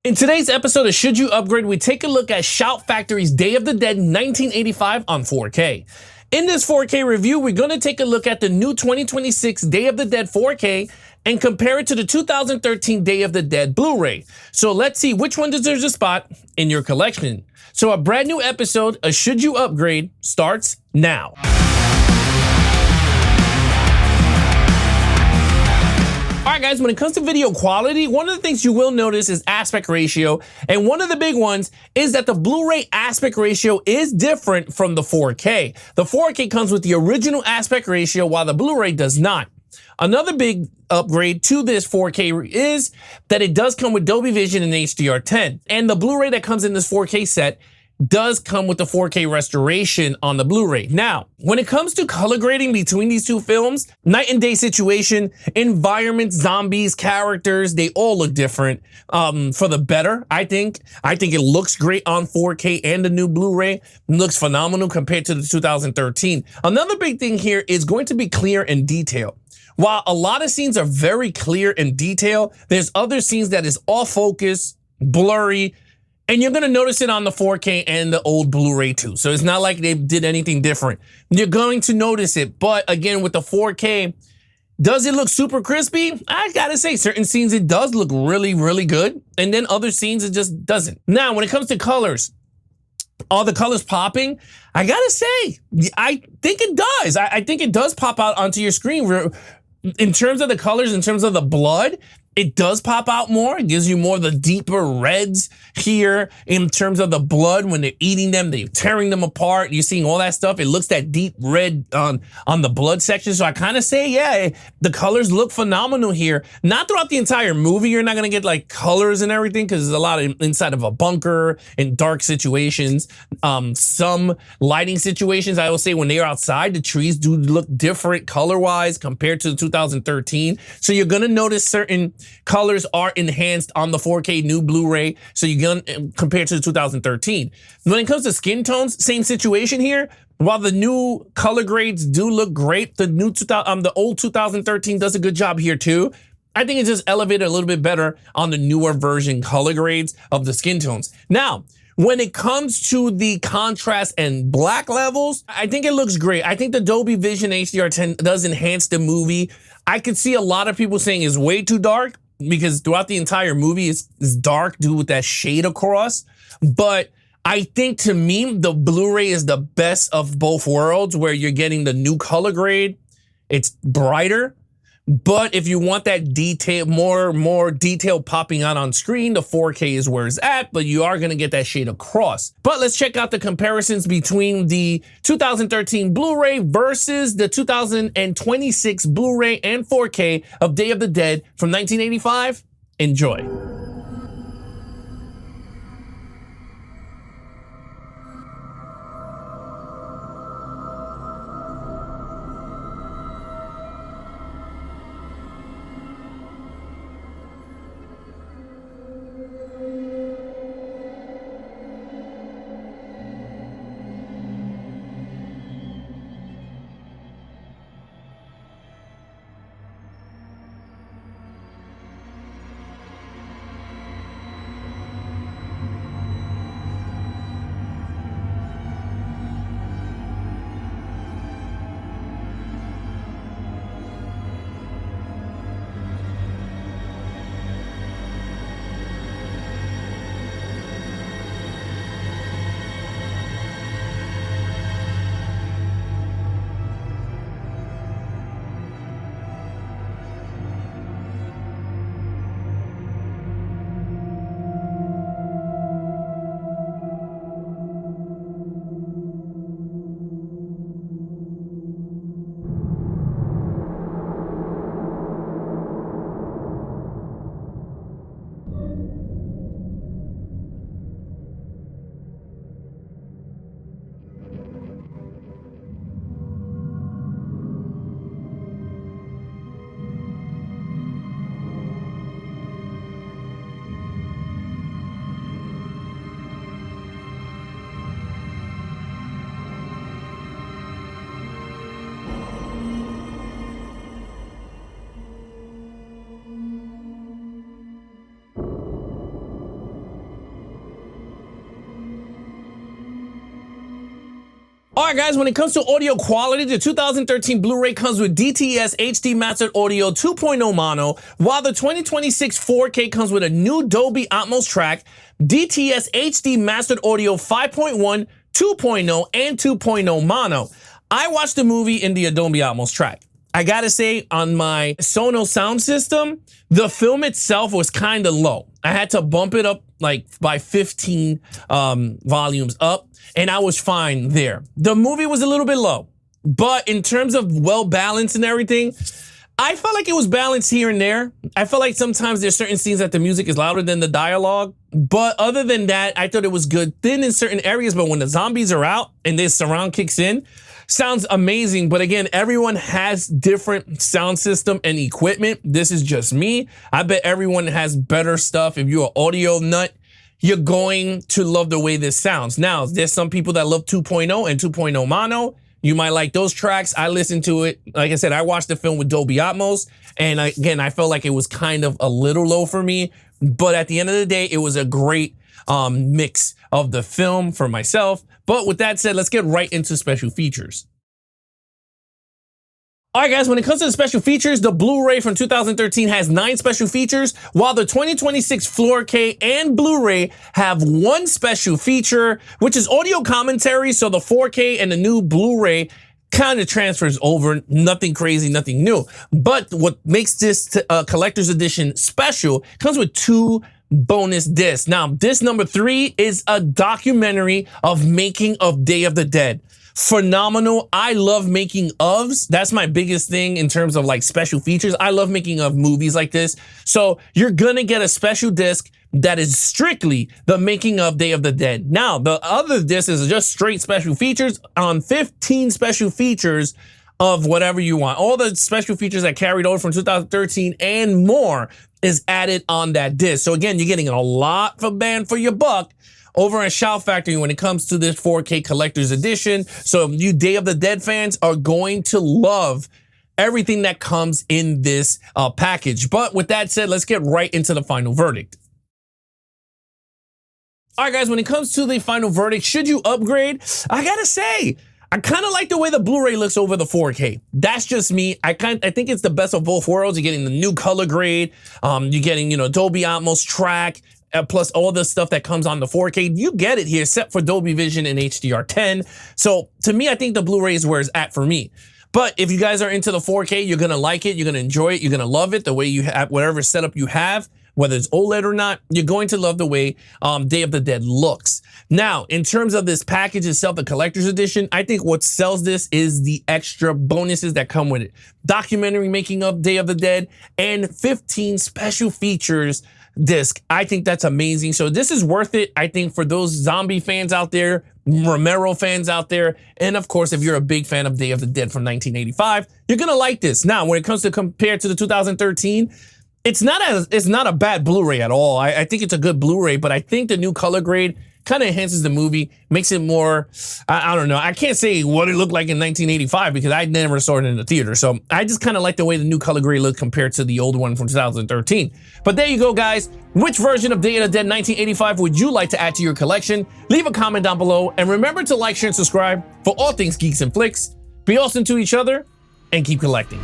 In today's episode of Should You Upgrade, we take a look at Shout Factory's Day of the Dead 1985 on 4K. In this 4K review, we're going to take a look at the new 2026 Day of the Dead 4K and compare it to the 2013 Day of the Dead Blu-ray. So let's see which one deserves a spot in your collection. So a brand new episode of Should You Upgrade starts now. Alright guys, when it comes to video quality, one of the things you will notice is aspect ratio, and one of the big ones is that the Blu-ray aspect ratio is different from the 4K. The 4K comes with the original aspect ratio while the Blu-ray does not. Another big upgrade to this 4K is that it does come with Dolby Vision and HDR10, and the Blu-ray that comes in this 4K set does come with the 4K restoration on the Blu-ray. Now, when it comes to color grading between these two films, night and day situation, environments, zombies, characters, they all look different for the better, I think. I think it looks great on 4K and the new Blu-ray. It looks phenomenal compared to the 2013. Another big thing here is going to be clear and detail. While a lot of scenes are very clear and detailed, there's other scenes that is off focus, blurry, and you're gonna notice it on the 4K and the old Blu-ray too. So it's not like they did anything different. You're going to notice it, but again, with the 4K, does it look super crispy? I gotta say, certain scenes it does look really, really good, and then other scenes it just doesn't. Now, when it comes to colors, are the colors popping? I gotta say, I think it does. I think it does pop out onto your screen. In terms of the colors, in terms of the blood, it does pop out more. It gives you more of the deeper reds here in terms of the blood. When they're eating them, they're tearing them apart. You're seeing all that stuff. It looks that deep red on the blood section. So I kind of say, yeah, the colors look phenomenal here. Not throughout the entire movie. You're not going to get like colors and everything because there's a lot of inside of a bunker in dark situations. Some lighting situations, I will say when they're outside, the trees do look different color-wise compared to the 2013. So you're going to notice certain colors are enhanced on the 4K new Blu-ray, so you're gonna compare to the 2013. When it comes to skin tones, same situation here. While the new color grades do look great, the old 2013 does a good job here too. I think it's just elevated a little bit better on the newer version color grades of the skin tones. Now, when it comes to the contrast and black levels, I think it looks great. I think the Dolby Vision HDR10 does enhance the movie. I could see a lot of people saying it's way too dark because throughout the entire movie it's dark due with that shade across. But I think to me, the Blu-ray is the best of both worlds where you're getting the new color grade. It's brighter. But if you want that detail, more detail popping out on screen, the 4K is where it's at, but you are gonna get that shade across. But let's check out the comparisons between the 2013 Blu-ray versus the 2026 Blu-ray and 4K of Day of the Dead from 1985. Enjoy. All right, guys, when it comes to audio quality, the 2013 Blu-ray comes with DTS HD Mastered Audio 2.0 mono, while the 2026 4K comes with a new Dolby Atmos track, DTS HD Mastered Audio 5.1, 2.0, and 2.0 mono. I watched the movie in the Dolby Atmos track. I gotta say, on my Sonos sound system, the film itself was kind of low. I had to bump it up like by 15 volumes up, and I was fine there. The movie was a little bit low, but in terms of well-balanced and everything, I felt like it was balanced here and there. I felt like sometimes there's certain scenes that the music is louder than the dialogue, but other than that, I thought it was good. Thin in certain areas, but when the zombies are out and this surround kicks in, sounds amazing. But again, everyone has different sound system and equipment. This is just me. I bet everyone has better stuff. If you're an audio nut, you're going to love the way this sounds. Now, there's some people that love 2.0 and 2.0 mono. You might like those tracks. I listened to it. Like I said, I watched the film with Dolby Atmos. And again, I felt like it was kind of a little low for me. But at the end of the day, it was a great mix of the film for myself. But with that said, let's get right into special features. All right, guys, when it comes to the special features, the Blu-ray from 2013 has 9 special features, while the 2026 4K and Blu-ray have 1 special feature, which is audio commentary. So the 4K and the new Blu-ray kind of transfers over, nothing crazy, nothing new. But what makes this collector's edition special comes with 2 bonus discs. Now, disc number 3 is a documentary of making of Day of the Dead. Phenomenal. I love making ofs. That's my biggest thing in terms of like special features. I love making of movies like this. So you're gonna get a special disc that is strictly the making of Day of the Dead. Now, the other disc is just straight special features on 15 special features of whatever you want. All the special features that carried over from 2013 and more is added on that disc. So again, you're getting a lot for bang for your buck over at Shout Factory when it comes to this 4K collector's edition. So you Day of the Dead fans are going to love everything that comes in this package. But with that said, let's get right into the final verdict. All right, guys, when it comes to the final verdict, should you upgrade? I gotta say, I kind of like the way the Blu-ray looks over the 4K. That's just me. I think it's the best of both worlds. You're getting the new color grade. You're getting, Dolby Atmos track, plus all the stuff that comes on the 4K. You get it here, except for Dolby Vision and HDR10. So to me, I think the Blu-ray is where it's at for me. But if you guys are into the 4K, you're gonna like it, you're gonna enjoy it, you're gonna love it the way you have, whatever setup you have, whether it's OLED or not, you're going to love the way Day of the Dead looks. Now, in terms of this package itself, the collector's edition, I think what sells this is the extra bonuses that come with it. Documentary making of Day of the Dead and 15 special features disc. I think that's amazing. So this is worth it, I think, for those zombie fans out there, Romero fans out there, and of course, if you're a big fan of Day of the Dead from 1985, you're gonna like this. Now, when it comes to compare to the 2013, it's not a bad Blu-ray at all. I think it's a good Blu-ray, but I think the new color grade kind of enhances the movie, makes it more, I don't know. I can't say what it looked like in 1985 because I never saw it in the theater. So I just kind of like the way the new color grade looked compared to the old one from 2013. But there you go, guys. Which version of Day of the Dead 1985 would you like to add to your collection? Leave a comment down below. And remember to like, share, and subscribe for all things Geeks and Flix. Be awesome to each other and keep collecting.